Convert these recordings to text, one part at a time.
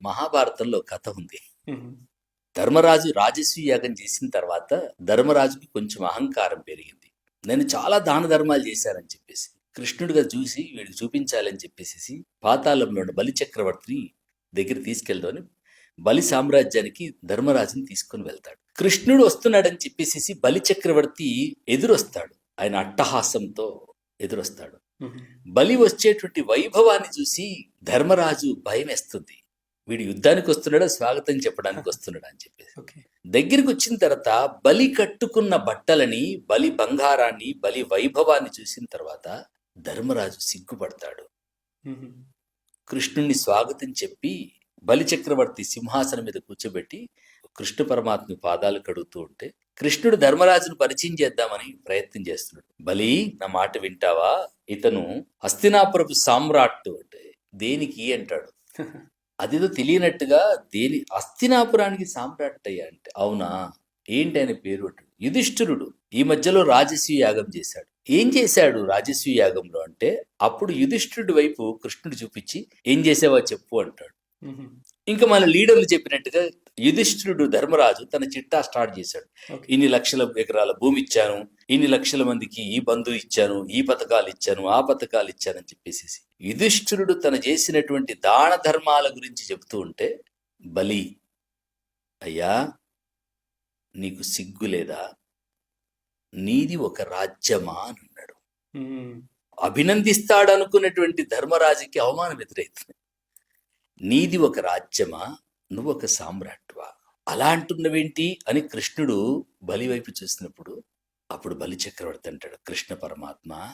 మహాభారతంలో కథ ఉంది. మ్మ్. ధర్మరాజు రాజసూయ యాగం చేసిన తర్వాత ధర్మరాజుకి కొంచెం అహంకారం పెరిగింది. నేను చాలా దాన ధర్మాలు చేశానని చెప్పేసి కృష్ణుడిగా చూసి వీడికి చూపించాలని చెప్పేసి పాతాళంలో ఉన్న బలి చక్రవర్తిని దగ్గర తీసుకెళ్దామని బలి సామ్రాజ్యానికి ధర్మరాజుని తీసుకొని వెళ్తాడు. కృష్ణుడు వస్తున్నాడని చెప్పేసి బలి చక్రవర్తి ఎదురొస్తాడు. ఆయన అట్టహాసంతో ఎదురొస్తాడు. మ్మ్. బలి వచ్చేటువంటి వైభవాన్ని చూసి ధర్మరాజు భయం వేస్తుంది. వీడు యుద్ధానికి వస్తున్నాడా స్వాగతం చెప్పడానికి వస్తున్నాడా అని చెప్పేసి ఓకే. దగ్గరికి వచ్చిన తర్వాత బలి కట్టుకున్న బట్టలని, బలి బంగారాన్ని, బలి వైభవాన్ని చూసిన తర్వాత ధర్మరాజు సిగ్గుపడతాడు. మ్మ్. కృష్ణుణ్ణి స్వాగతం చెప్పి బలి చక్రవర్తి సింహాసనం మీద కూర్చోబెట్టి కృష్ణ పరమాత్మ పాదాలు కడుగుతూ ఉంటే కృష్ణుడు ధర్మరాజును పరిచయం చేద్దామని ప్రయత్నం చేస్తున్నాడు. బలి, నా మాట వింటావా? ఇతను హస్తినాపురపు సామ్రాట్ అంటే దేనికి అంటాడు. అదేదో తెలియనట్టుగా హస్తినాపురానికి సామ్రాట్ అయ్యా అంటే అవునా, ఏంటి ఆయన పేరు అంటాడు. యుధిష్ఠిరుడు ఈ మధ్యలో రాజసూయ యాగం చేశాడు. ఏం చేశాడు రాజసూయ యాగంలో అంటే అప్పుడు యుధిష్ఠిరుడి వైపు కృష్ణుడు చూపించి ఏం చేసావో చెప్పు అంటాడు. మ్మ్. ఇంకా మన లీడర్లు చెప్పినట్టుగా యుధిష్ఠిరుడు ధర్మరాజు తన చిట్టా స్టార్ట్ చేశాడు. ఓకే. ఇన్ని లక్షల ఎకరాల భూమి ఇచ్చాను, ఇన్ని లక్షల మందికి ఈ బంధు ఇచ్చాను, ఈ పథకాలు ఇచ్చాను, ఆ పథకాలు ఇచ్చానని చెప్పేసి యుధిష్ఠిరుడు తను చేసినటువంటి దాన ధర్మాల గురించి చెబుతూ ఉంటే బలి, అయ్యా నీకు సిగ్గు లేదా? నీది ఒక రాజ్యమా అని అన్నాడు. మ్మ్. అభినందిస్తాడనుకున్నటువంటి ధర్మరాజుకి అవమానం ఎదురైతుంది. నీది ఒక రాజ్యమా, నువ్వు ఒక సామ్రాట్వా, అలా అంటున్నవేంటి అని కృష్ణుడు బలి వైపు చూసినప్పుడు అప్పుడు బలి చక్రవర్తి అంటాడు, కృష్ణ పరమాత్మ,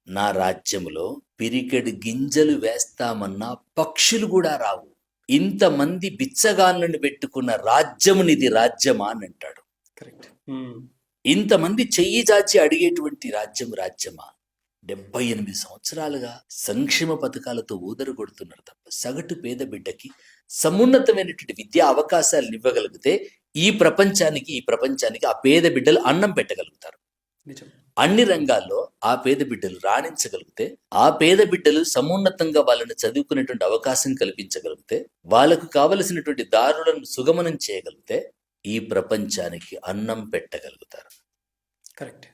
నా రాజ్యములో పిరికెడు గింజలు వేస్తామన్నా పక్షులు కూడా రావు. ఇంతమంది బిచ్చగాళ్ళను పెట్టుకున్న రాజ్యము నీది రాజ్యమా అని అంటాడు. కరెక్ట్. మ్మ్. ఇంతమంది చెయ్యి చాచి అడిగేటువంటి రాజ్యమా? 78 సంవత్సరాలుగా సంక్షేమ పథకాలతో ఊదరు కొడుతున్నారు తప్ప సగటు పేద బిడ్డకి సమున్నతమైనటువంటి విద్యా అవకాశాలను ఇవ్వగలిగితే ఈ ప్రపంచానికి ఆ పేద బిడ్డలు అన్నం పెట్టగలుగుతారు. నిజం. అన్ని రంగాల్లో ఆ పేద బిడ్డలు రాణించగలిగితే, ఆ పేద బిడ్డలు సమున్నతంగా వాళ్ళని చదువుకునేటువంటి అవకాశం కల్పించగలిగితే, వాళ్ళకు కావలసినటువంటి దారులను సుగమనం చేయగలిగితే ఈ ప్రపంచానికి అన్నం పెట్టగలుగుతారు. కరెక్ట్.